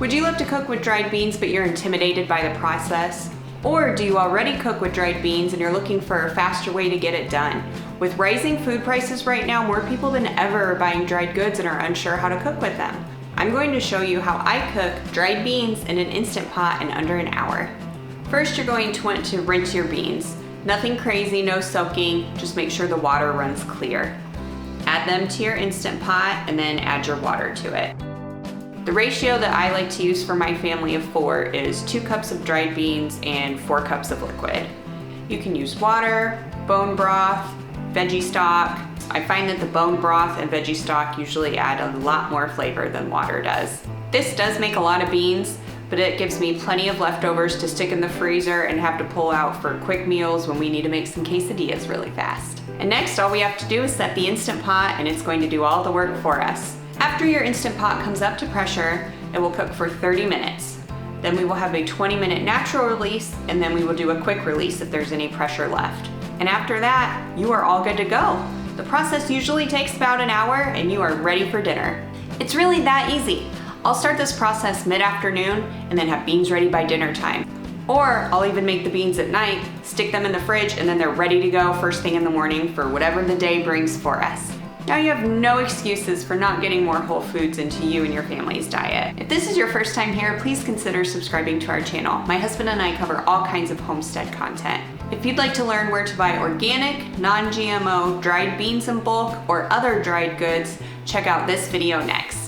Would you love to cook with dried beans but you're intimidated by the process? Or do you already cook with dried beans and you're looking for a faster way to get it done? With rising food prices right now, more people than ever are buying dried goods and are unsure how to cook with them. I'm going to show you how I cook dried beans in an Instant Pot in under an hour. First, you're going to want to rinse your beans. Nothing crazy, no soaking, just make sure the water runs clear. Add them to your Instant Pot and then add your water to it. The ratio that I like to use for my family of 4 is 2 cups of dried beans and 4 cups of liquid. You can use water, bone broth, veggie stock. I find that the bone broth and veggie stock usually add a lot more flavor than water does. This does make a lot of beans, but it gives me plenty of leftovers to stick in the freezer and have to pull out for quick meals when we need to make some quesadillas really fast. And next, all we have to do is set the Instant Pot and it's going to do all the work for us. After your Instant Pot comes up to pressure, it will cook for 30 minutes. Then we will have a 20-minute natural release, and then we will do a quick release if there's any pressure left. And after that, you are all good to go. The process usually takes about an hour and you are ready for dinner. It's really that easy. I'll start this process mid-afternoon and then have beans ready by dinner time. Or I'll even make the beans at night, stick them in the fridge, and then they're ready to go first thing in the morning for whatever the day brings for us. Now you have no excuses for not getting more whole foods into you and your family's diet. If this is your first time here, please consider subscribing to our channel. My husband and I cover all kinds of homestead content. If you'd like to learn where to buy organic, non-GMO, dried beans in bulk, or other dried goods, check out this video next.